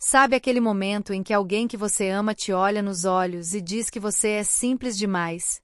Sabe aquele momento em que alguém que você ama te olha nos olhos e diz que você é simples demais?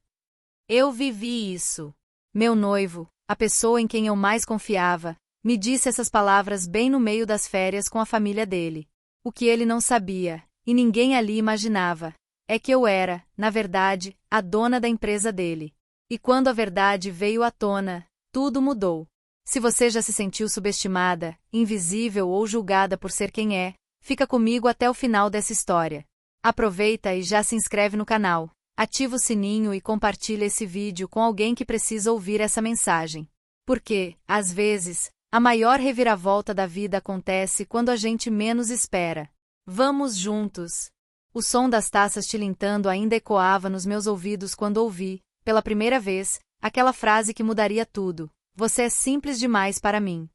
Eu vivi isso. Meu noivo, a pessoa em quem eu mais confiava, me disse essas palavras bem no meio das férias com a família dele. O que ele não sabia, e ninguém ali imaginava, é que eu era, na verdade, a dona da empresa dele. E quando a verdade veio à tona, tudo mudou. Se você já se sentiu subestimada, invisível ou julgada por ser quem é, fica comigo até o final dessa história. Aproveita e já se inscreve no canal, ativa o sininho e compartilha esse vídeo com alguém que precisa ouvir essa mensagem. Porque, às vezes, a maior reviravolta da vida acontece quando a gente menos espera. Vamos juntos! O som das taças tilintando ainda ecoava nos meus ouvidos quando ouvi, pela primeira vez, aquela frase que mudaria tudo: "Você é simples demais para mim."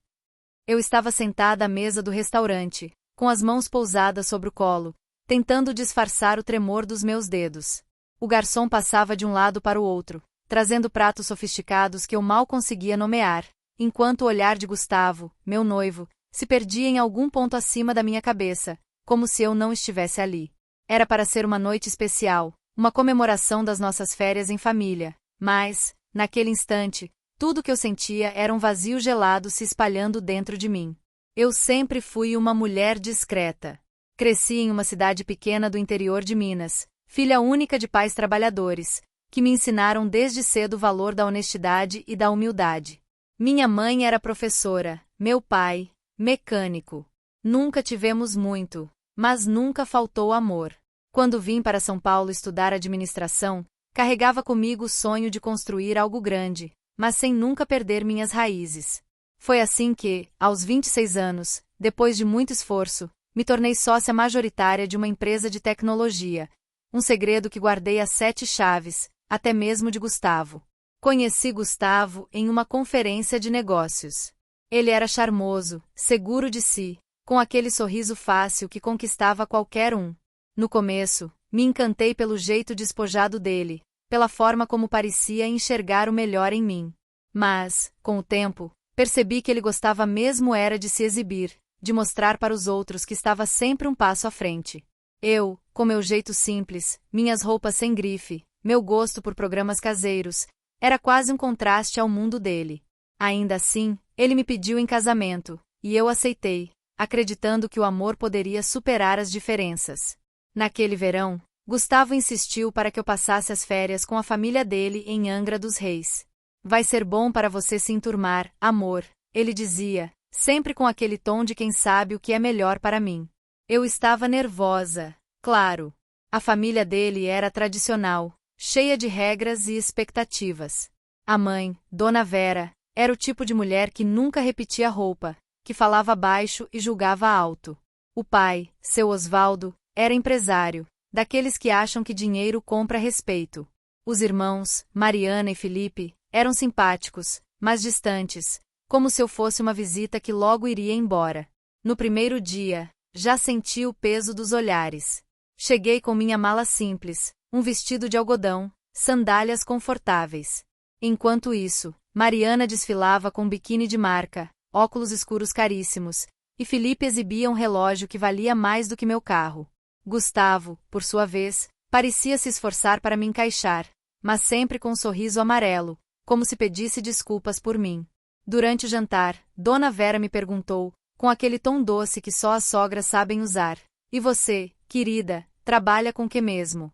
Eu estava sentada à mesa do restaurante, com as mãos pousadas sobre o colo, tentando disfarçar o tremor dos meus dedos. O garçom passava de um lado para o outro, trazendo pratos sofisticados que eu mal conseguia nomear, enquanto o olhar de Gustavo, meu noivo, se perdia em algum ponto acima da minha cabeça, como se eu não estivesse ali. Era para ser uma noite especial, uma comemoração das nossas férias em família, mas, naquele instante, tudo que eu sentia era um vazio gelado se espalhando dentro de mim. Eu sempre fui uma mulher discreta. Cresci em uma cidade pequena do interior de Minas, filha única de pais trabalhadores, que me ensinaram desde cedo o valor da honestidade e da humildade. Minha mãe era professora, meu pai, mecânico. Nunca tivemos muito, mas nunca faltou amor. Quando vim para São Paulo estudar administração, carregava comigo o sonho de construir algo grande, mas sem nunca perder minhas raízes. Foi assim que, aos 26 anos, depois de muito esforço, me tornei sócia majoritária de uma empresa de tecnologia, um segredo que guardei às 7 chaves, até mesmo de Gustavo. Conheci Gustavo em uma conferência de negócios. Ele era charmoso, seguro de si, com aquele sorriso fácil que conquistava qualquer um. No começo, me encantei pelo jeito despojado dele, pela forma como parecia enxergar o melhor em mim. Mas, com o tempo, percebi que ele gostava mesmo era de se exibir, de mostrar para os outros que estava sempre um passo à frente. Eu, com meu jeito simples, minhas roupas sem grife, meu gosto por programas caseiros, era quase um contraste ao mundo dele. Ainda assim, ele me pediu em casamento, e eu aceitei, acreditando que o amor poderia superar as diferenças. Naquele verão, Gustavo insistiu para que eu passasse as férias com a família dele em Angra dos Reis. "Vai ser bom para você se enturmar, amor", ele dizia, sempre com aquele tom de quem sabe o que é melhor para mim. Eu estava nervosa, claro. A família dele era tradicional, cheia de regras e expectativas. A mãe, Dona Vera, era o tipo de mulher que nunca repetia roupa, que falava baixo e julgava alto. O pai, seu Osvaldo, era empresário, daqueles que acham que dinheiro compra respeito. Os irmãos, Mariana e Felipe, eram simpáticos, mas distantes, como se eu fosse uma visita que logo iria embora. No primeiro dia, já senti o peso dos olhares. Cheguei com minha mala simples, um vestido de algodão, sandálias confortáveis. Enquanto isso, Mariana desfilava com biquíni de marca, óculos escuros caríssimos, e Felipe exibia um relógio que valia mais do que meu carro. Gustavo, por sua vez, parecia se esforçar para me encaixar, mas sempre com um sorriso amarelo, como se pedisse desculpas por mim. Durante o jantar, Dona Vera me perguntou, com aquele tom doce que só as sogras sabem usar: "E você, querida, trabalha com que mesmo?"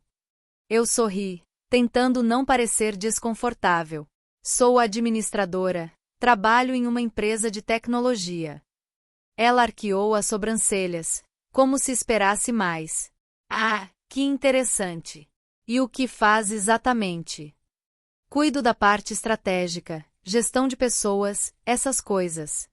Eu sorri, tentando não parecer desconfortável. "Sou administradora, trabalho em uma empresa de tecnologia." Ela arqueou as sobrancelhas, como se esperasse mais. "Ah, que interessante! E o que faz exatamente?" "Cuido da parte estratégica, gestão de pessoas, essas coisas."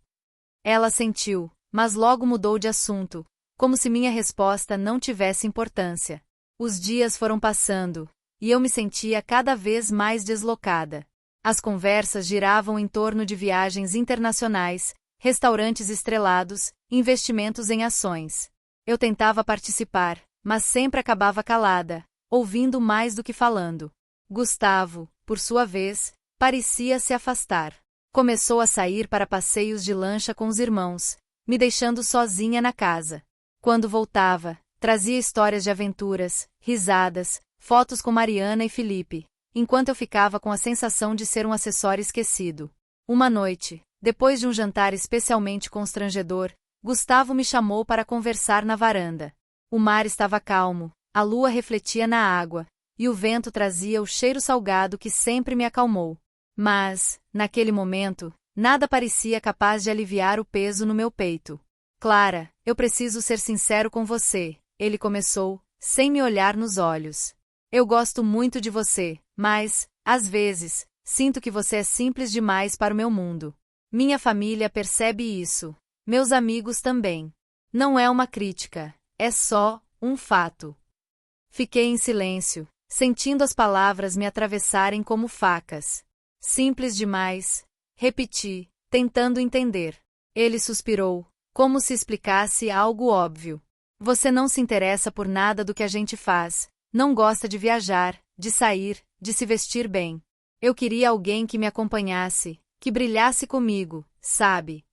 Ela sentiu, mas logo mudou de assunto, como se minha resposta não tivesse importância. Os dias foram passando, e eu me sentia cada vez mais deslocada. As conversas giravam em torno de viagens internacionais, restaurantes estrelados, investimentos em ações. Eu tentava participar, mas sempre acabava calada, ouvindo mais do que falando. Gustavo, por sua vez, parecia se afastar. Começou a sair para passeios de lancha com os irmãos, me deixando sozinha na casa. Quando voltava, trazia histórias de aventuras, risadas, fotos com Mariana e Felipe, enquanto eu ficava com a sensação de ser um acessório esquecido. Uma noite, depois de um jantar especialmente constrangedor, Gustavo me chamou para conversar na varanda. O mar estava calmo, a lua refletia na água, e o vento trazia o cheiro salgado que sempre me acalmou. Mas, naquele momento, nada parecia capaz de aliviar o peso no meu peito. Clara, eu preciso ser sincero com você, ele começou, sem me olhar nos olhos. Eu gosto muito de você, mas, às vezes, sinto que você é simples demais para o meu mundo. Minha família percebe isso. Meus amigos também. Não é uma crítica, é só um fato. Fiquei em silêncio, sentindo as palavras me atravessarem como facas. Simples demais, repeti, tentando entender. Ele suspirou, como se explicasse algo óbvio. Você não se interessa por nada do que a gente faz, não gosta de viajar, de sair, de se vestir bem. Eu queria alguém que me acompanhasse, que brilhasse comigo, sabe?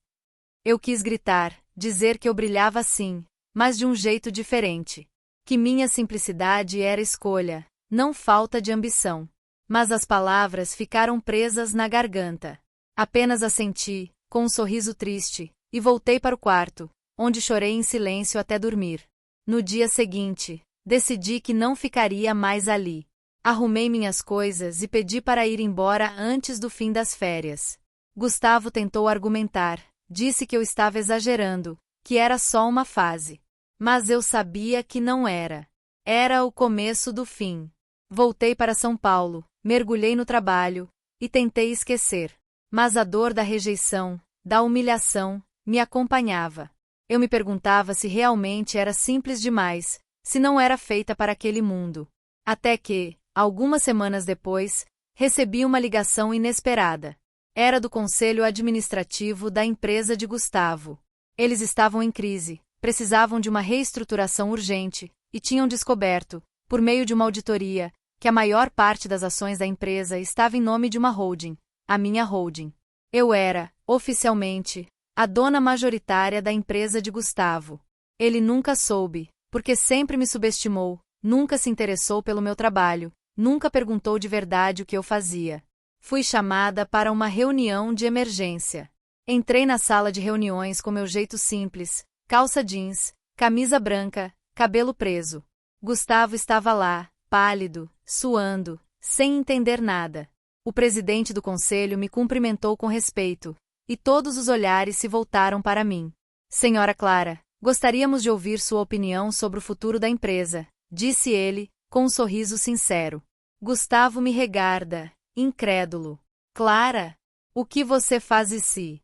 Eu quis gritar, dizer que eu brilhava sim, mas de um jeito diferente. Que minha simplicidade era escolha, não falta de ambição. Mas as palavras ficaram presas na garganta. Apenas assenti, com um sorriso triste, e voltei para o quarto, onde chorei em silêncio até dormir. No dia seguinte, decidi que não ficaria mais ali. Arrumei minhas coisas e pedi para ir embora antes do fim das férias. Gustavo tentou argumentar, disse que eu estava exagerando, que era só uma fase. Mas eu sabia que não era. Era o começo do fim. Voltei para São Paulo, mergulhei no trabalho, e tentei esquecer. Mas a dor da rejeição, da humilhação, me acompanhava. Eu me perguntava se realmente era simples demais, se não era feita para aquele mundo. Até que, algumas semanas depois, recebi uma ligação inesperada. Era do conselho administrativo da empresa de Gustavo. Eles estavam em crise, precisavam de uma reestruturação urgente, e tinham descoberto, por meio de uma auditoria, que a maior parte das ações da empresa estava em nome de uma holding, a minha holding. Eu era, oficialmente, a dona majoritária da empresa de Gustavo. Ele nunca soube, porque sempre me subestimou, nunca se interessou pelo meu trabalho, nunca perguntou de verdade o que eu fazia. Fui chamada para uma reunião de emergência. Entrei na sala de reuniões com meu jeito simples, calça jeans, camisa branca, cabelo preso. Gustavo estava lá, pálido, suando, sem entender nada. O presidente do conselho me cumprimentou com respeito, e todos os olhares se voltaram para mim. Senhora Clara, gostaríamos de ouvir sua opinião sobre o futuro da empresa, disse ele, com um sorriso sincero. Gustavo me regarda, incrédulo. Clara, o que você faz se?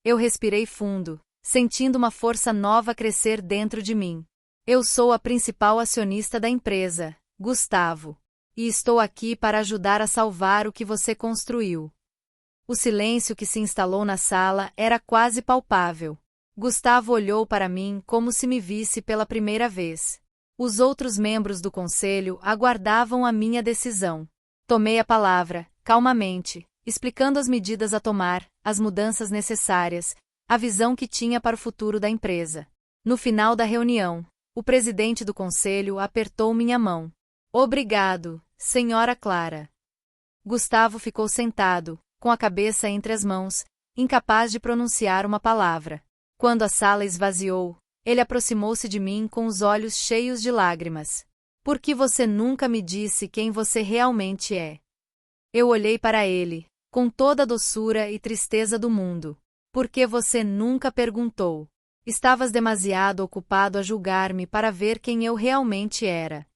Eu respirei fundo, sentindo uma força nova crescer dentro de mim. Eu sou a principal acionista da empresa, Gustavo. E estou aqui para ajudar a salvar o que você construiu. O silêncio que se instalou na sala era quase palpável. Gustavo olhou para mim como se me visse pela primeira vez. Os outros membros do conselho aguardavam a minha decisão. Tomei a palavra, calmamente, explicando as medidas a tomar, as mudanças necessárias, a visão que tinha para o futuro da empresa. No final da reunião, o presidente do conselho apertou minha mão. Obrigado, senhora Clara. Gustavo ficou sentado, com a cabeça entre as mãos, incapaz de pronunciar uma palavra. Quando a sala esvaziou, ele aproximou-se de mim com os olhos cheios de lágrimas. Por que você nunca me disse quem você realmente é? Eu olhei para ele, com toda a doçura e tristeza do mundo. Por que você nunca perguntou? Estavas demasiado ocupado a julgar-me para ver quem eu realmente era.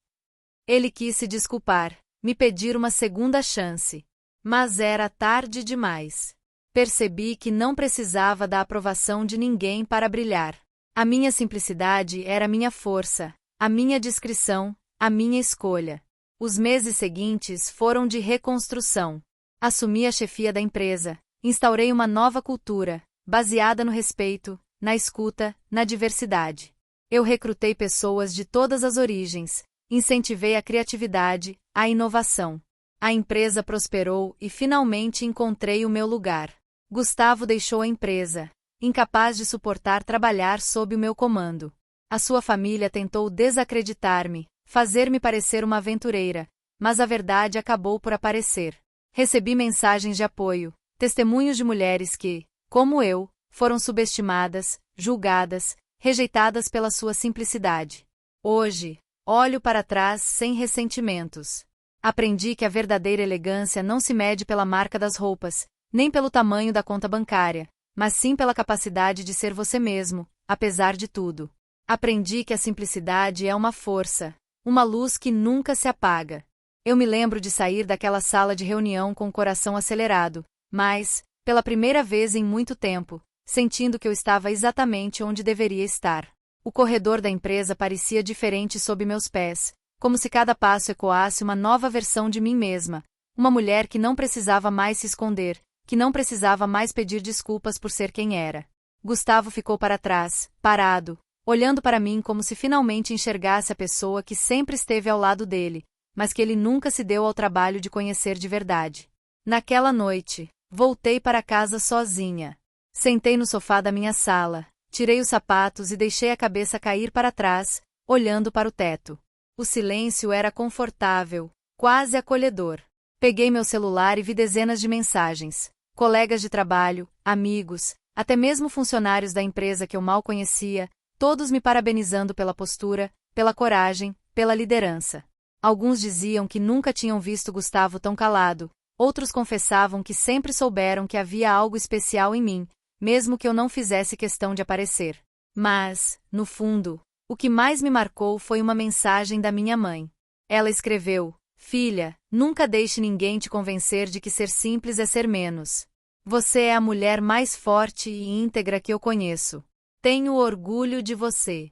Ele quis se desculpar, me pedir uma segunda chance. Mas era tarde demais. Percebi que não precisava da aprovação de ninguém para brilhar. A minha simplicidade era a minha força, a minha discrição, a minha escolha. Os meses seguintes foram de reconstrução. Assumi a chefia da empresa, instaurei uma nova cultura, baseada no respeito, na escuta, na diversidade. Eu recrutei pessoas de todas as origens, incentivei a criatividade, a inovação. A empresa prosperou e finalmente encontrei o meu lugar. Gustavo deixou a empresa, incapaz de suportar trabalhar sob o meu comando. A sua família tentou desacreditar-me, fazer-me parecer uma aventureira, mas a verdade acabou por aparecer. Recebi mensagens de apoio, testemunhos de mulheres que, como eu, foram subestimadas, julgadas, rejeitadas pela sua simplicidade. Hoje, olho para trás sem ressentimentos. Aprendi que a verdadeira elegância não se mede pela marca das roupas, nem pelo tamanho da conta bancária, mas sim pela capacidade de ser você mesmo, apesar de tudo. Aprendi que a simplicidade é uma força, uma luz que nunca se apaga. Eu me lembro de sair daquela sala de reunião com o coração acelerado, mas, pela primeira vez em muito tempo, sentindo que eu estava exatamente onde deveria estar. O corredor da empresa parecia diferente sob meus pés, como se cada passo ecoasse uma nova versão de mim mesma, uma mulher que não precisava mais se esconder, que não precisava mais pedir desculpas por ser quem era. Gustavo ficou para trás, parado, olhando para mim como se finalmente enxergasse a pessoa que sempre esteve ao lado dele, mas que ele nunca se deu ao trabalho de conhecer de verdade. Naquela noite, voltei para casa sozinha. Sentei no sofá da minha sala, tirei os sapatos e deixei a cabeça cair para trás, olhando para o teto. O silêncio era confortável, quase acolhedor. Peguei meu celular e vi dezenas de mensagens. Colegas de trabalho, amigos, até mesmo funcionários da empresa que eu mal conhecia, todos me parabenizando pela postura, pela coragem, pela liderança. Alguns diziam que nunca tinham visto Gustavo tão calado, outros confessavam que sempre souberam que havia algo especial em mim, mesmo que eu não fizesse questão de aparecer. Mas, no fundo, o que mais me marcou foi uma mensagem da minha mãe. Ela escreveu: "Filha, nunca deixe ninguém te convencer de que ser simples é ser menos. Você é a mulher mais forte e íntegra que eu conheço. Tenho orgulho de você."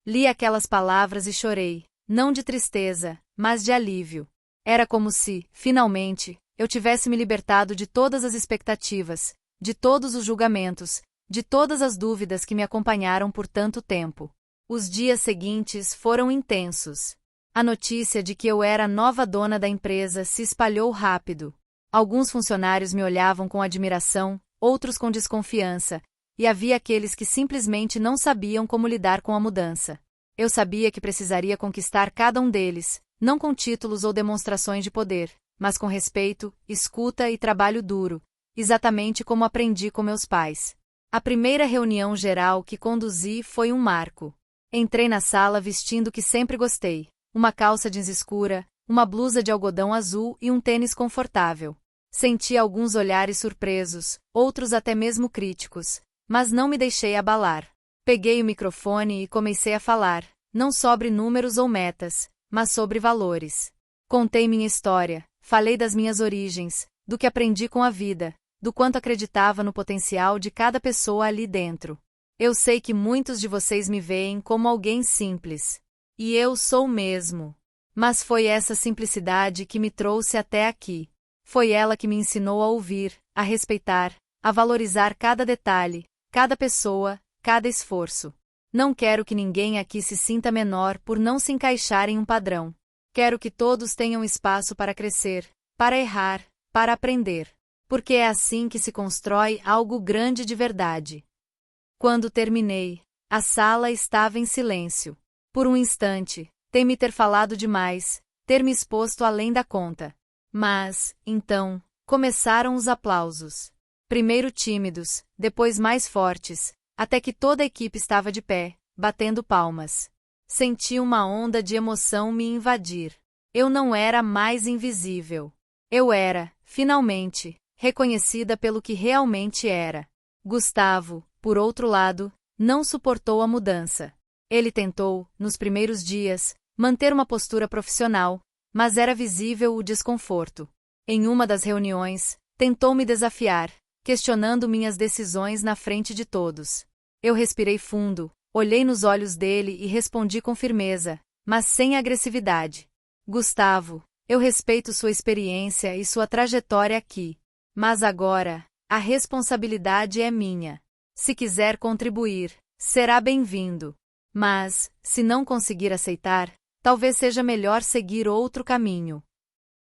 Li aquelas palavras e chorei, não de tristeza, mas de alívio. Era como se, finalmente, eu tivesse me libertado de todas as expectativas, de todos os julgamentos, de todas as dúvidas que me acompanharam por tanto tempo. Os dias seguintes foram intensos. A notícia de que eu era a nova dona da empresa se espalhou rápido. Alguns funcionários me olhavam com admiração, outros com desconfiança, e havia aqueles que simplesmente não sabiam como lidar com a mudança. Eu sabia que precisaria conquistar cada um deles, não com títulos ou demonstrações de poder, mas com respeito, escuta e trabalho duro, exatamente como aprendi com meus pais. A primeira reunião geral que conduzi foi um marco. Entrei na sala vestindo o que sempre gostei, uma calça jeans escura, uma blusa de algodão azul e um tênis confortável. Senti alguns olhares surpresos, outros até mesmo críticos, mas não me deixei abalar. Peguei o microfone e comecei a falar, não sobre números ou metas, mas sobre valores. Contei minha história, falei das minhas origens, do que aprendi com a vida, do quanto acreditava no potencial de cada pessoa ali dentro. Eu sei que muitos de vocês me veem como alguém simples. E eu sou mesmo. Mas foi essa simplicidade que me trouxe até aqui. Foi ela que me ensinou a ouvir, a respeitar, a valorizar cada detalhe, cada pessoa, cada esforço. Não quero que ninguém aqui se sinta menor por não se encaixar em um padrão. Quero que todos tenham espaço para crescer, para errar, para aprender. Porque é assim que se constrói algo grande de verdade. Quando terminei, a sala estava em silêncio. Por um instante, temi ter falado demais, ter me exposto além da conta. Mas, então, começaram os aplausos. Primeiro tímidos, depois mais fortes, até que toda a equipe estava de pé, batendo palmas. Senti uma onda de emoção me invadir. Eu não era mais invisível. Eu era, finalmente, reconhecida pelo que realmente era. Gustavo, por outro lado, não suportou a mudança. Ele tentou, nos primeiros dias, manter uma postura profissional, mas era visível o desconforto. Em uma das reuniões, tentou me desafiar, questionando minhas decisões na frente de todos. Eu respirei fundo, olhei nos olhos dele e respondi com firmeza, mas sem agressividade. Gustavo, eu respeito sua experiência e sua trajetória aqui. Mas agora, a responsabilidade é minha. Se quiser contribuir, será bem-vindo. Mas, se não conseguir aceitar, talvez seja melhor seguir outro caminho.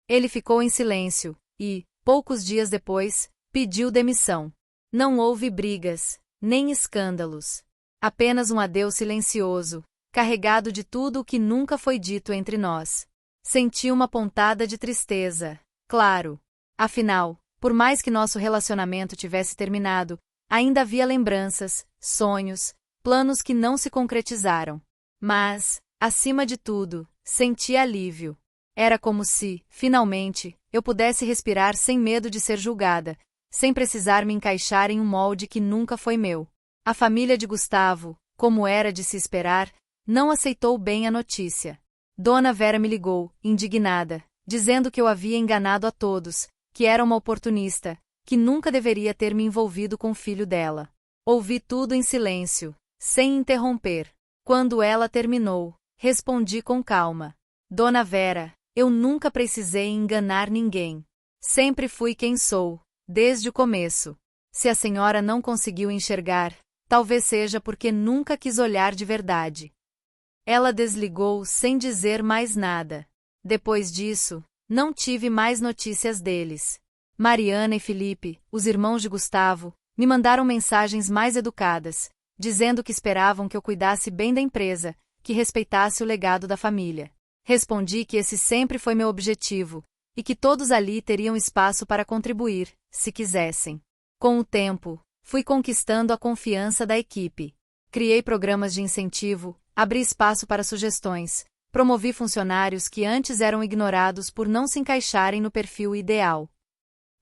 Ele ficou em silêncio e, poucos dias depois, pediu demissão. Não houve brigas, nem escândalos. Apenas um adeus silencioso, carregado de tudo o que nunca foi dito entre nós. Senti uma pontada de tristeza, claro. Afinal, por mais que nosso relacionamento tivesse terminado, ainda havia lembranças, sonhos, planos que não se concretizaram. Mas, acima de tudo, senti alívio. Era como se, finalmente, eu pudesse respirar sem medo de ser julgada, sem precisar me encaixar em um molde que nunca foi meu. A família de Gustavo, como era de se esperar, não aceitou bem a notícia. Dona Vera me ligou, indignada, dizendo que eu havia enganado a todos, que era uma oportunista, que nunca deveria ter me envolvido com o filho dela. Ouvi tudo em silêncio, sem interromper. Quando ela terminou, respondi com calma. Dona Vera, eu nunca precisei enganar ninguém. Sempre fui quem sou, desde o começo. Se a senhora não conseguiu enxergar, talvez seja porque nunca quis olhar de verdade. Ela desligou sem dizer mais nada. Depois disso, não tive mais notícias deles. Mariana e Felipe, os irmãos de Gustavo, me mandaram mensagens mais educadas, dizendo que esperavam que eu cuidasse bem da empresa, que respeitasse o legado da família. Respondi que esse sempre foi meu objetivo, e que todos ali teriam espaço para contribuir, se quisessem. Com o tempo, fui conquistando a confiança da equipe. Criei programas de incentivo, abri espaço para sugestões, promovi funcionários que antes eram ignorados por não se encaixarem no perfil ideal.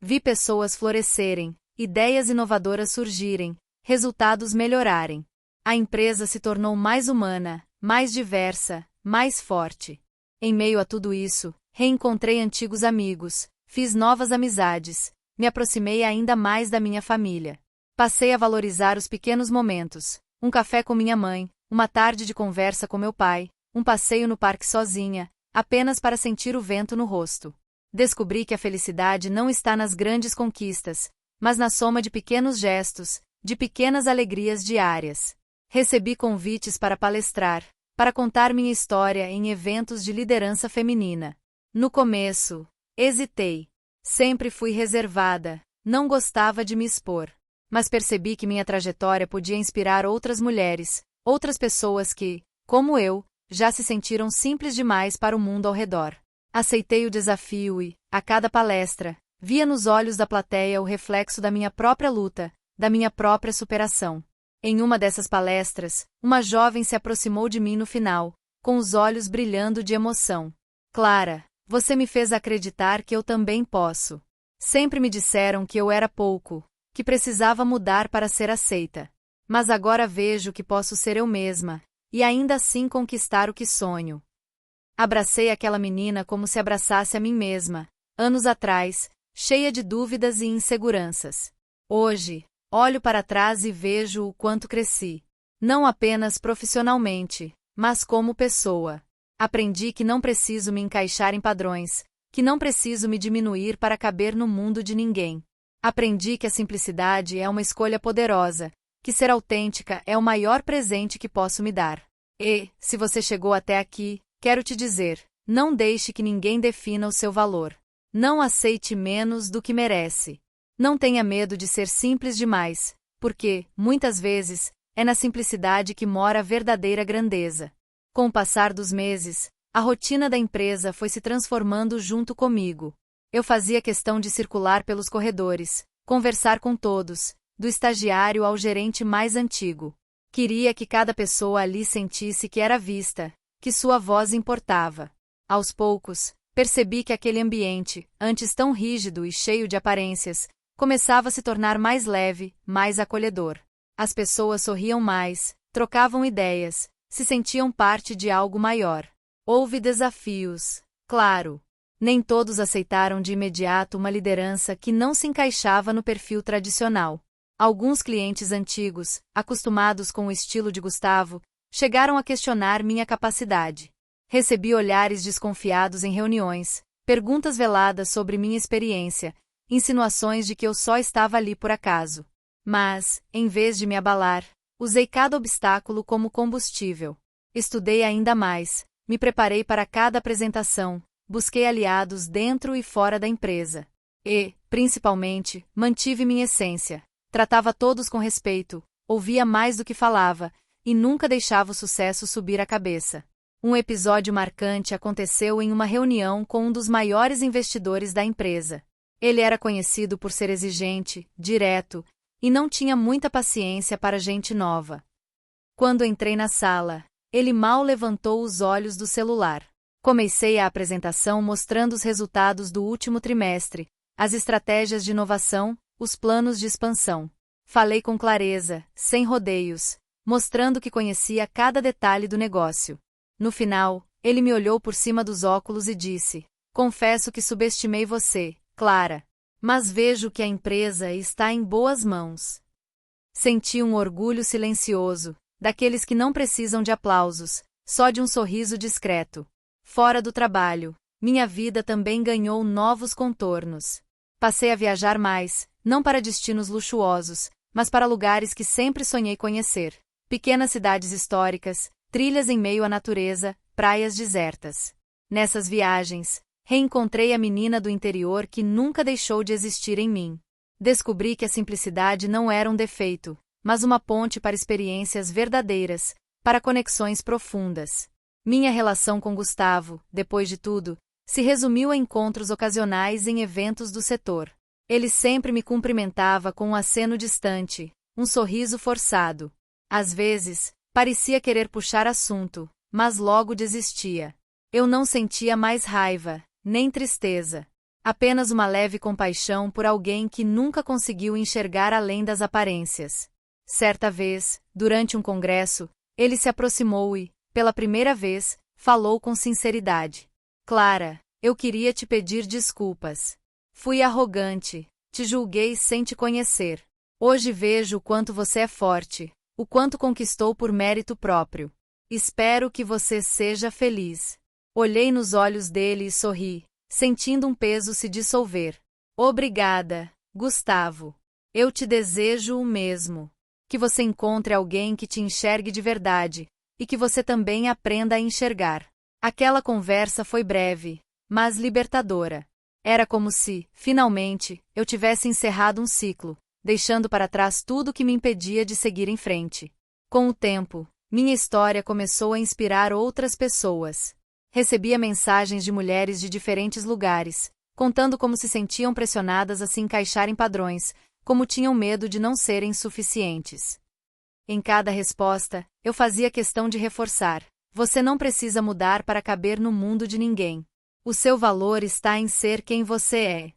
Vi pessoas florescerem, ideias inovadoras surgirem, resultados melhorarem. A empresa se tornou mais humana, mais diversa, mais forte. Em meio a tudo isso, reencontrei antigos amigos, fiz novas amizades, me aproximei ainda mais da minha família. Passei a valorizar os pequenos momentos, um café com minha mãe, uma tarde de conversa com meu pai, um passeio no parque sozinha, apenas para sentir o vento no rosto. Descobri que a felicidade não está nas grandes conquistas, mas na soma de pequenos gestos, de pequenas alegrias diárias. Recebi convites para palestrar, para contar minha história em eventos de liderança feminina. No começo, hesitei. Sempre fui reservada, não gostava de me expor. Mas percebi que minha trajetória podia inspirar outras mulheres, outras pessoas que, como eu, já se sentiram simples demais para o mundo ao redor. Aceitei o desafio e, a cada palestra, via nos olhos da plateia o reflexo da minha própria luta, da minha própria superação. Em uma dessas palestras, uma jovem se aproximou de mim no final, com os olhos brilhando de emoção. Clara, você me fez acreditar que eu também posso. Sempre me disseram que eu era pouco, que precisava mudar para ser aceita. Mas agora vejo que posso ser eu mesma, e ainda assim conquistar o que sonho. Abracei aquela menina como se abraçasse a mim mesma, anos atrás, cheia de dúvidas e inseguranças. Hoje, olho para trás e vejo o quanto cresci. Não apenas profissionalmente, mas como pessoa. Aprendi que não preciso me encaixar em padrões, que não preciso me diminuir para caber no mundo de ninguém. Aprendi que a simplicidade é uma escolha poderosa, que ser autêntica é o maior presente que posso me dar. E, se você chegou até aqui, quero te dizer, não deixe que ninguém defina o seu valor. Não aceite menos do que merece. Não tenha medo de ser simples demais, porque, muitas vezes, é na simplicidade que mora a verdadeira grandeza. Com o passar dos meses, a rotina da empresa foi se transformando junto comigo. Eu fazia questão de circular pelos corredores, conversar com todos, do estagiário ao gerente mais antigo. Queria que cada pessoa ali sentisse que era vista, que sua voz importava. Aos poucos, percebi que aquele ambiente, antes tão rígido e cheio de aparências, começava a se tornar mais leve, mais acolhedor. As pessoas sorriam mais, trocavam ideias, se sentiam parte de algo maior. Houve desafios, claro. Nem todos aceitaram de imediato uma liderança que não se encaixava no perfil tradicional. Alguns clientes antigos, acostumados com o estilo de Gustavo, chegaram a questionar minha capacidade. Recebi olhares desconfiados em reuniões, perguntas veladas sobre minha experiência, insinuações de que eu só estava ali por acaso. Mas, em vez de me abalar, usei cada obstáculo como combustível. Estudei ainda mais, me preparei para cada apresentação, busquei aliados dentro e fora da empresa. E, principalmente, mantive minha essência. Tratava todos com respeito, ouvia mais do que falava, e nunca deixava o sucesso subir a cabeça. Um episódio marcante aconteceu em uma reunião com um dos maiores investidores da empresa. Ele era conhecido por ser exigente, direto, e não tinha muita paciência para gente nova. Quando entrei na sala, ele mal levantou os olhos do celular. Comecei a apresentação mostrando os resultados do último trimestre, as estratégias de inovação, os planos de expansão. Falei com clareza, sem rodeios, mostrando que conhecia cada detalhe do negócio. No final, ele me olhou por cima dos óculos e disse: "Confesso que subestimei você, Clara. Mas vejo que a empresa está em boas mãos." Senti um orgulho silencioso, daqueles que não precisam de aplausos, só de um sorriso discreto. Fora do trabalho, minha vida também ganhou novos contornos. Passei a viajar mais, não para destinos luxuosos, mas para lugares que sempre sonhei conhecer. Pequenas cidades históricas, trilhas em meio à natureza, praias desertas. Nessas viagens, reencontrei a menina do interior que nunca deixou de existir em mim. Descobri que a simplicidade não era um defeito, mas uma ponte para experiências verdadeiras, para conexões profundas. Minha relação com Gustavo, depois de tudo, se resumiu a encontros ocasionais em eventos do setor. Ele sempre me cumprimentava com um aceno distante, um sorriso forçado. Às vezes, parecia querer puxar assunto, mas logo desistia. Eu não sentia mais raiva, nem tristeza. Apenas uma leve compaixão por alguém que nunca conseguiu enxergar além das aparências. Certa vez, durante um congresso, ele se aproximou e, pela primeira vez, falou com sinceridade. "Clara, eu queria te pedir desculpas. Fui arrogante, te julguei sem te conhecer. Hoje vejo o quanto você é forte, o quanto conquistou por mérito próprio. Espero que você seja feliz." Olhei nos olhos dele e sorri, sentindo um peso se dissolver. "Obrigada, Gustavo. Eu te desejo o mesmo. Que você encontre alguém que te enxergue de verdade, e que você também aprenda a enxergar." Aquela conversa foi breve, mas libertadora. Era como se, finalmente, eu tivesse encerrado um ciclo, deixando para trás tudo que me impedia de seguir em frente. Com o tempo, minha história começou a inspirar outras pessoas. Recebia mensagens de mulheres de diferentes lugares, contando como se sentiam pressionadas a se encaixar em padrões, como tinham medo de não serem suficientes. Em cada resposta, eu fazia questão de reforçar: você não precisa mudar para caber no mundo de ninguém. O seu valor está em ser quem você é.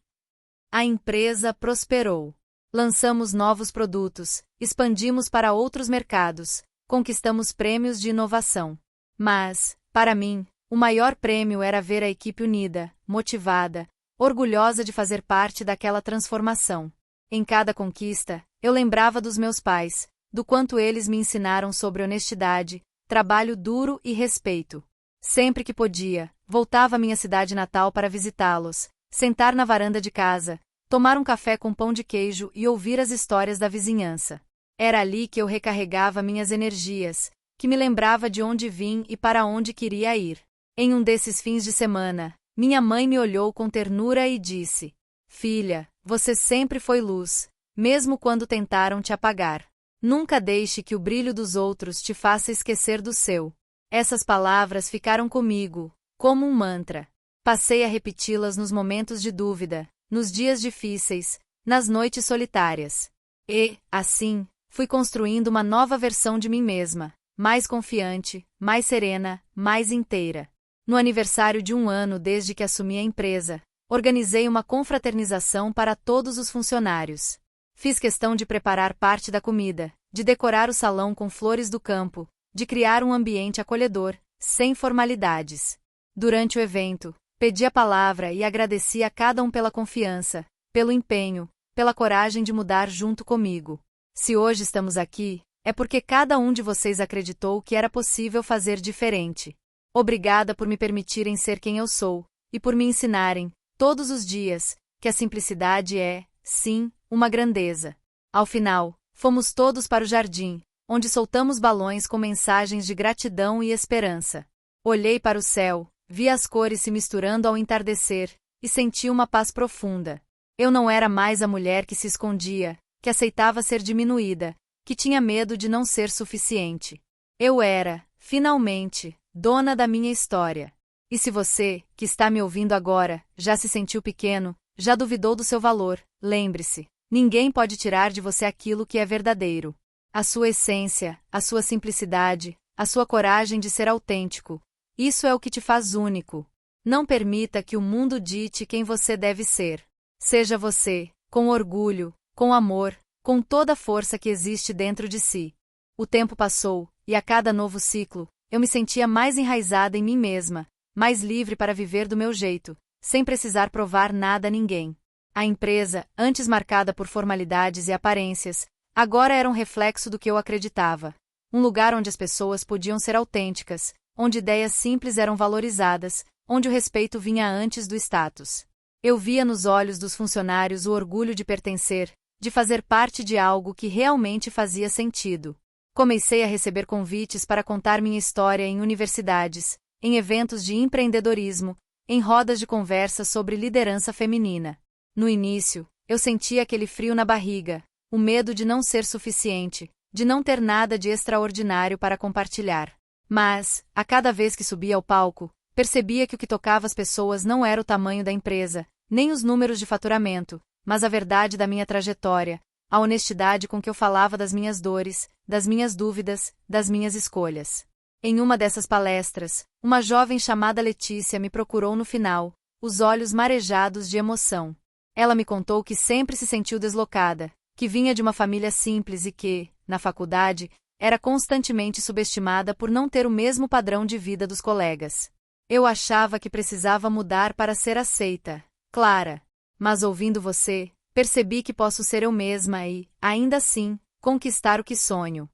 A empresa prosperou. Lançamos novos produtos, expandimos para outros mercados, conquistamos prêmios de inovação. Mas, para mim, o maior prêmio era ver a equipe unida, motivada, orgulhosa de fazer parte daquela transformação. Em cada conquista, eu lembrava dos meus pais, do quanto eles me ensinaram sobre honestidade, trabalho duro e respeito. Sempre que podia, voltava à minha cidade natal para visitá-los, sentar na varanda de casa, tomar um café com pão de queijo e ouvir as histórias da vizinhança. Era ali que eu recarregava minhas energias, que me lembrava de onde vim e para onde queria ir. Em um desses fins de semana, minha mãe me olhou com ternura e disse: "Filha, você sempre foi luz, mesmo quando tentaram te apagar. Nunca deixe que o brilho dos outros te faça esquecer do seu." Essas palavras ficaram comigo, como um mantra. Passei a repeti-las nos momentos de dúvida, nos dias difíceis, nas noites solitárias. E, assim, fui construindo uma nova versão de mim mesma, mais confiante, mais serena, mais inteira. No aniversário de 1 ano desde que assumi a empresa, organizei uma confraternização para todos os funcionários. Fiz questão de preparar parte da comida, de decorar o salão com flores do campo, de criar um ambiente acolhedor, sem formalidades. Durante o evento, pedi a palavra e agradeci a cada um pela confiança, pelo empenho, pela coragem de mudar junto comigo. Se hoje estamos aqui, é porque cada um de vocês acreditou que era possível fazer diferente. Obrigada por me permitirem ser quem eu sou, e por me ensinarem, todos os dias, que a simplicidade é, sim, uma grandeza. Ao final, fomos todos para o jardim, onde soltamos balões com mensagens de gratidão e esperança. Olhei para o céu, vi as cores se misturando ao entardecer, e senti uma paz profunda. Eu não era mais a mulher que se escondia, que aceitava ser diminuída, que tinha medo de não ser suficiente. Eu era, finalmente, dona da minha história. E se você, que está me ouvindo agora, já se sentiu pequeno, já duvidou do seu valor, lembre-se, ninguém pode tirar de você aquilo que é verdadeiro. A sua essência, a sua simplicidade, a sua coragem de ser autêntico. Isso é o que te faz único. Não permita que o mundo dite quem você deve ser. Seja você, com orgulho, com amor, com toda a força que existe dentro de si. O tempo passou, e a cada novo ciclo, eu me sentia mais enraizada em mim mesma, mais livre para viver do meu jeito, sem precisar provar nada a ninguém. A empresa, antes marcada por formalidades e aparências, agora era um reflexo do que eu acreditava. Um lugar onde as pessoas podiam ser autênticas, onde ideias simples eram valorizadas, onde o respeito vinha antes do status. Eu via nos olhos dos funcionários o orgulho de pertencer, de fazer parte de algo que realmente fazia sentido. Comecei a receber convites para contar minha história em universidades, em eventos de empreendedorismo, em rodas de conversa sobre liderança feminina. No início, eu sentia aquele frio na barriga, o medo de não ser suficiente, de não ter nada de extraordinário para compartilhar. Mas, a cada vez que subia ao palco, percebia que o que tocava as pessoas não era o tamanho da empresa, nem os números de faturamento, mas a verdade da minha trajetória, a honestidade com que eu falava das minhas dores, das minhas dúvidas, das minhas escolhas. Em uma dessas palestras, uma jovem chamada Letícia me procurou no final, os olhos marejados de emoção. Ela me contou que sempre se sentiu deslocada, que vinha de uma família simples e que, na faculdade, era constantemente subestimada por não ter o mesmo padrão de vida dos colegas. Eu achava que precisava mudar para ser aceita, Clara. Mas ouvindo você, percebi que posso ser eu mesma e, ainda assim, conquistar o que sonho.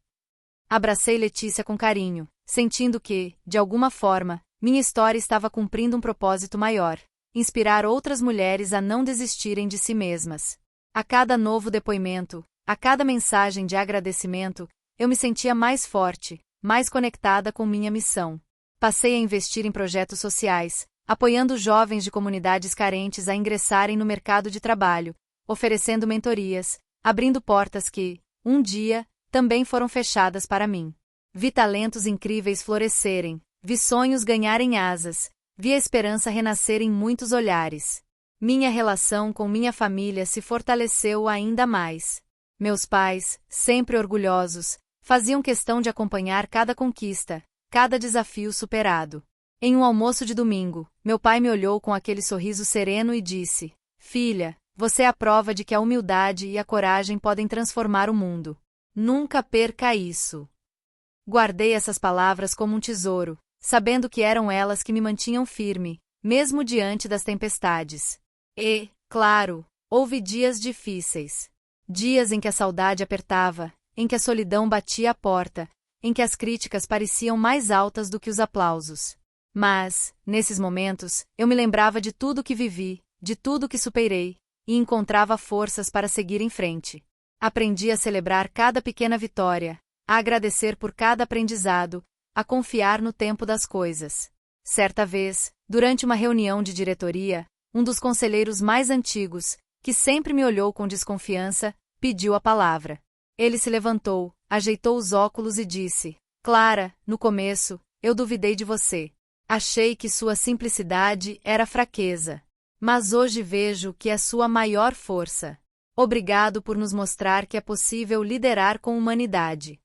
Abracei Letícia com carinho, sentindo que, de alguma forma, minha história estava cumprindo um propósito maior: inspirar outras mulheres a não desistirem de si mesmas. A cada novo depoimento, a cada mensagem de agradecimento, eu me sentia mais forte, mais conectada com minha missão. Passei a investir em projetos sociais, apoiando jovens de comunidades carentes a ingressarem no mercado de trabalho, oferecendo mentorias, abrindo portas que, um dia, também foram fechadas para mim. Vi talentos incríveis florescerem, vi sonhos ganharem asas, vi a esperança renascer em muitos olhares. Minha relação com minha família se fortaleceu ainda mais. Meus pais, sempre orgulhosos, faziam questão de acompanhar cada conquista, cada desafio superado. Em um almoço de domingo, meu pai me olhou com aquele sorriso sereno e disse: "Filha, você é a prova de que a humildade e a coragem podem transformar o mundo. Nunca perca isso." Guardei essas palavras como um tesouro, sabendo que eram elas que me mantinham firme, mesmo diante das tempestades. E, claro, houve dias difíceis. Dias em que a saudade apertava, em que a solidão batia à porta, em que as críticas pareciam mais altas do que os aplausos. Mas, nesses momentos, eu me lembrava de tudo que vivi, de tudo que superei, e encontrava forças para seguir em frente. Aprendi a celebrar cada pequena vitória, a agradecer por cada aprendizado, a confiar no tempo das coisas. Certa vez, durante uma reunião de diretoria, um dos conselheiros mais antigos, que sempre me olhou com desconfiança, pediu a palavra. Ele se levantou, ajeitou os óculos e disse: "Clara, no começo, eu duvidei de você. Achei que sua simplicidade era fraqueza. Mas hoje vejo que é sua maior força. Obrigado por nos mostrar que é possível liderar com humanidade."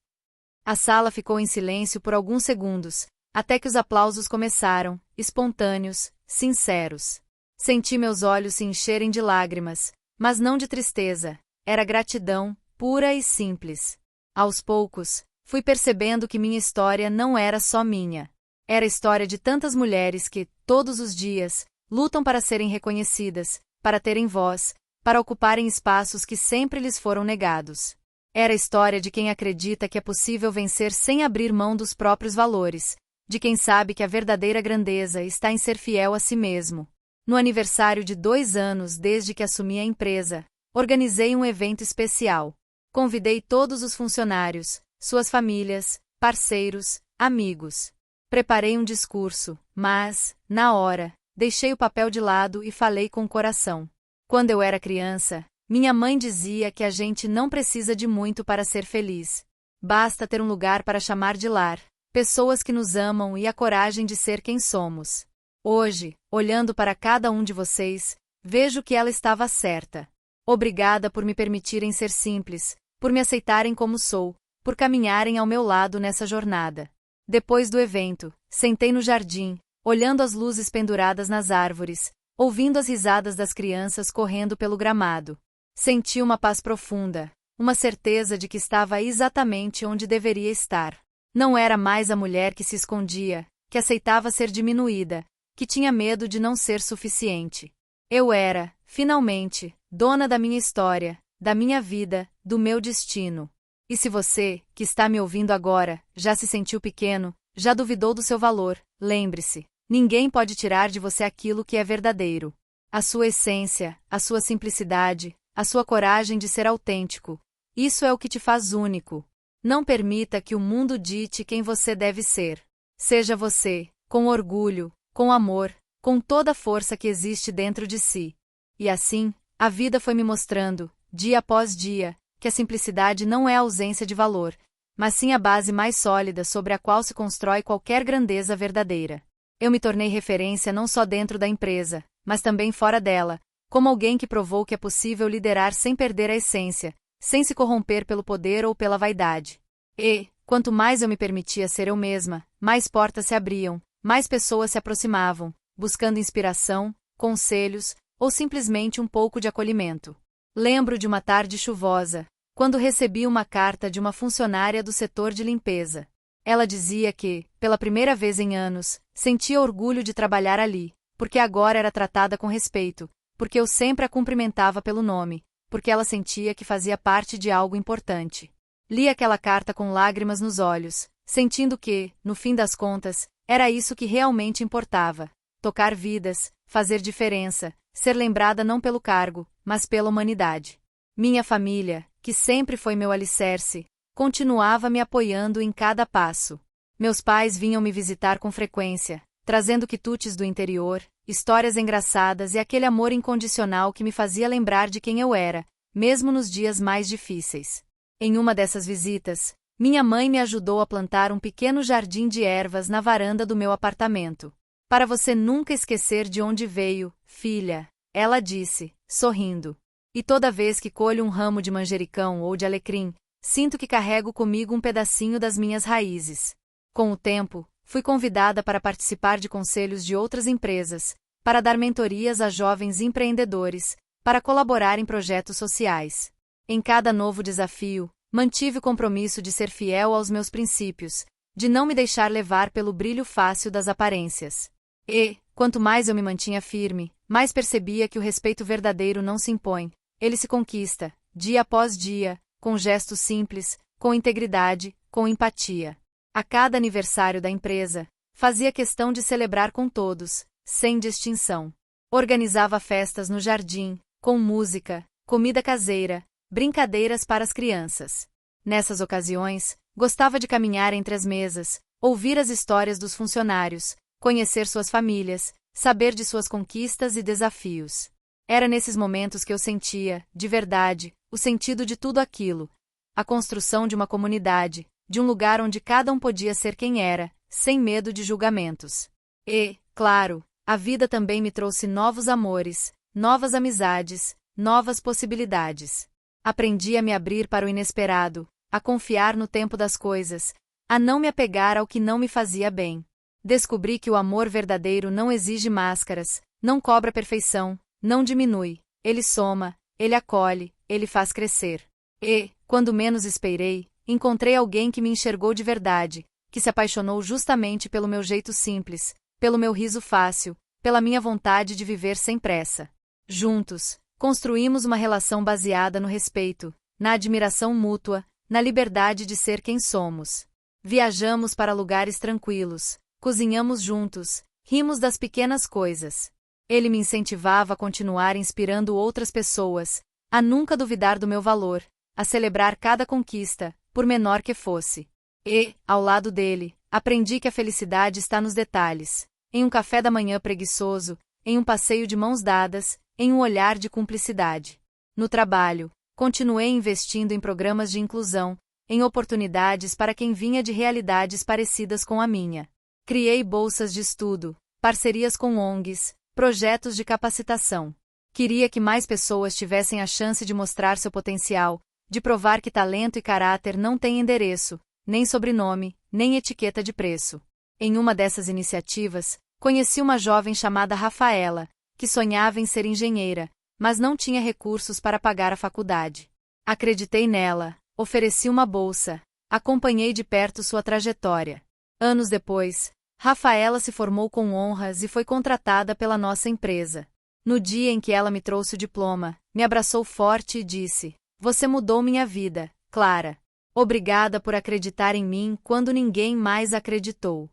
A sala ficou em silêncio por alguns segundos, até que os aplausos começaram, espontâneos, sinceros. Senti meus olhos se encherem de lágrimas, mas não de tristeza, era gratidão, pura e simples. Aos poucos, fui percebendo que minha história não era só minha. Era a história de tantas mulheres que, todos os dias, lutam para serem reconhecidas, para terem voz, para ocuparem espaços que sempre lhes foram negados. Era a história de quem acredita que é possível vencer sem abrir mão dos próprios valores, de quem sabe que a verdadeira grandeza está em ser fiel a si mesmo. No aniversário de 2 anos desde que assumi a empresa, organizei um evento especial. Convidei todos os funcionários, suas famílias, parceiros, amigos. Preparei um discurso, mas, na hora, deixei o papel de lado e falei com o coração. Quando eu era criança, minha mãe dizia que a gente não precisa de muito para ser feliz. Basta ter um lugar para chamar de lar, pessoas que nos amam e a coragem de ser quem somos. Hoje, olhando para cada um de vocês, vejo que ela estava certa. Obrigada por me permitirem ser simples, por me aceitarem como sou, por caminharem ao meu lado nessa jornada. Depois do evento, sentei no jardim, olhando as luzes penduradas nas árvores, ouvindo as risadas das crianças correndo pelo gramado. Senti uma paz profunda, uma certeza de que estava exatamente onde deveria estar. Não era mais a mulher que se escondia, que aceitava ser diminuída, que tinha medo de não ser suficiente. Eu era, finalmente, dona da minha história, da minha vida, do meu destino. E se você, que está me ouvindo agora, já se sentiu pequeno, já duvidou do seu valor, lembre-se, ninguém pode tirar de você aquilo que é verdadeiro. A sua essência, a sua simplicidade, a sua coragem de ser autêntico. Isso é o que te faz único. Não permita que o mundo dite quem você deve ser. Seja você, com orgulho, com amor, com toda a força que existe dentro de si. E assim, a vida foi me mostrando, dia após dia, que a simplicidade não é a ausência de valor, mas sim a base mais sólida sobre a qual se constrói qualquer grandeza verdadeira. Eu me tornei referência não só dentro da empresa, mas também fora dela, como alguém que provou que é possível liderar sem perder a essência, sem se corromper pelo poder ou pela vaidade. E, quanto mais eu me permitia ser eu mesma, mais portas se abriam, mais pessoas se aproximavam, buscando inspiração, conselhos, ou simplesmente um pouco de acolhimento. Lembro de uma tarde chuvosa, quando recebi uma carta de uma funcionária do setor de limpeza. Ela dizia que, pela primeira vez em anos, sentia orgulho de trabalhar ali, porque agora era tratada com respeito, porque eu sempre a cumprimentava pelo nome, porque ela sentia que fazia parte de algo importante. Li aquela carta com lágrimas nos olhos, sentindo que, no fim das contas, era isso que realmente importava: tocar vidas, fazer diferença, ser lembrada não pelo cargo, mas pela humanidade. Minha família, que sempre foi meu alicerce, continuava me apoiando em cada passo. Meus pais vinham me visitar com frequência, trazendo quitutes do interior, histórias engraçadas e aquele amor incondicional que me fazia lembrar de quem eu era, mesmo nos dias mais difíceis. Em uma dessas visitas, minha mãe me ajudou a plantar um pequeno jardim de ervas na varanda do meu apartamento. Para você nunca esquecer de onde veio, filha, ela disse, sorrindo. E toda vez que colho um ramo de manjericão ou de alecrim, sinto que carrego comigo um pedacinho das minhas raízes. Com o tempo, fui convidada para participar de conselhos de outras empresas, para dar mentorias a jovens empreendedores, para colaborar em projetos sociais. Em cada novo desafio, mantive o compromisso de ser fiel aos meus princípios, de não me deixar levar pelo brilho fácil das aparências. E, quanto mais eu me mantinha firme, mais percebia que o respeito verdadeiro não se impõe, ele se conquista, dia após dia, com gestos simples, com integridade, com empatia. A cada aniversário da empresa, fazia questão de celebrar com todos, sem distinção. Organizava festas no jardim, com música, comida caseira, brincadeiras para as crianças. Nessas ocasiões, gostava de caminhar entre as mesas, ouvir as histórias dos funcionários, conhecer suas famílias, saber de suas conquistas e desafios. Era nesses momentos que eu sentia, de verdade, o sentido de tudo aquilo. A construção de uma comunidade, de um lugar onde cada um podia ser quem era, sem medo de julgamentos. E, claro, a vida também me trouxe novos amores, novas amizades, novas possibilidades. Aprendi a me abrir para o inesperado, a confiar no tempo das coisas, a não me apegar ao que não me fazia bem. Descobri que o amor verdadeiro não exige máscaras, não cobra perfeição, não diminui, ele soma, ele acolhe, ele faz crescer. E, quando menos esperei, encontrei alguém que me enxergou de verdade, que se apaixonou justamente pelo meu jeito simples, pelo meu riso fácil, pela minha vontade de viver sem pressa. Juntos, construímos uma relação baseada no respeito, na admiração mútua, na liberdade de ser quem somos. Viajamos para lugares tranquilos, cozinhamos juntos, rimos das pequenas coisas. Ele me incentivava a continuar inspirando outras pessoas, a nunca duvidar do meu valor, a celebrar cada conquista, por menor que fosse. E, ao lado dele, aprendi que a felicidade está nos detalhes, em um café da manhã preguiçoso, em um passeio de mãos dadas, em um olhar de cumplicidade. No trabalho, continuei investindo em programas de inclusão, em oportunidades para quem vinha de realidades parecidas com a minha. Criei bolsas de estudo, parcerias com ONGs, projetos de capacitação. Queria que mais pessoas tivessem a chance de mostrar seu potencial, de provar que talento e caráter não têm endereço, nem sobrenome, nem etiqueta de preço. Em uma dessas iniciativas, conheci uma jovem chamada Rafaela, que sonhava em ser engenheira, mas não tinha recursos para pagar a faculdade. Acreditei nela, ofereci uma bolsa, acompanhei de perto sua trajetória. Anos depois, Rafaela se formou com honras e foi contratada pela nossa empresa. No dia em que ela me trouxe o diploma, me abraçou forte e disse: "Você mudou minha vida, Clara. Obrigada por acreditar em mim quando ninguém mais acreditou."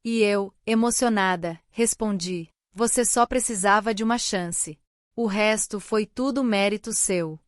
E eu, emocionada, respondi: "Você só precisava de uma chance. O resto foi tudo mérito seu."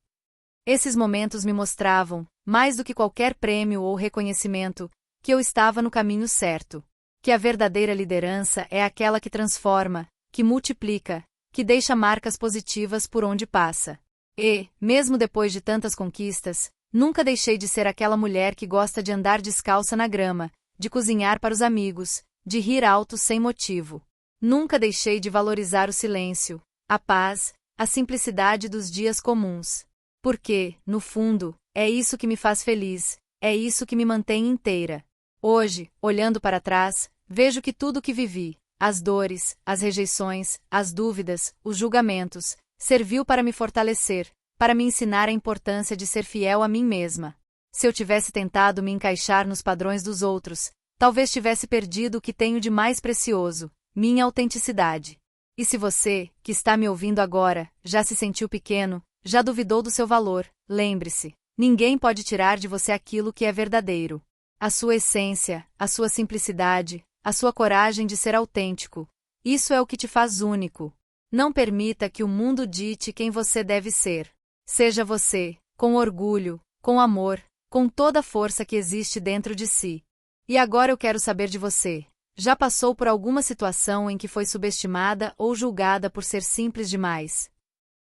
Esses momentos me mostravam, mais do que qualquer prêmio ou reconhecimento, que eu estava no caminho certo. Que a verdadeira liderança é aquela que transforma, que multiplica, que deixa marcas positivas por onde passa. E, mesmo depois de tantas conquistas, nunca deixei de ser aquela mulher que gosta de andar descalça na grama, de cozinhar para os amigos, de rir alto sem motivo. Nunca deixei de valorizar o silêncio, a paz, a simplicidade dos dias comuns. Porque, no fundo, é isso que me faz feliz, é isso que me mantém inteira. Hoje, olhando para trás, vejo que tudo o que vivi, as dores, as rejeições, as dúvidas, os julgamentos, serviu para me fortalecer, para me ensinar a importância de ser fiel a mim mesma. Se eu tivesse tentado me encaixar nos padrões dos outros, talvez tivesse perdido o que tenho de mais precioso, minha autenticidade. E se você, que está me ouvindo agora, já se sentiu pequeno, já duvidou do seu valor, lembre-se, ninguém pode tirar de você aquilo que é verdadeiro. A sua essência, a sua simplicidade, a sua coragem de ser autêntico. Isso é o que te faz único. Não permita que o mundo dite quem você deve ser. Seja você, com orgulho, com amor, com toda a força que existe dentro de si. E agora eu quero saber de você. Já passou por alguma situação em que foi subestimada ou julgada por ser simples demais?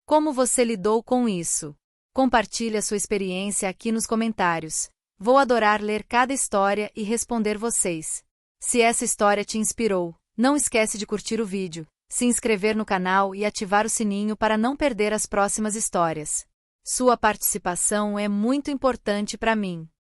Como você lidou com isso? Compartilhe a sua experiência aqui nos comentários. Vou adorar ler cada história e responder vocês. Se essa história te inspirou, não esquece de curtir o vídeo, se inscrever no canal e ativar o sininho para não perder as próximas histórias. Sua participação é muito importante para mim.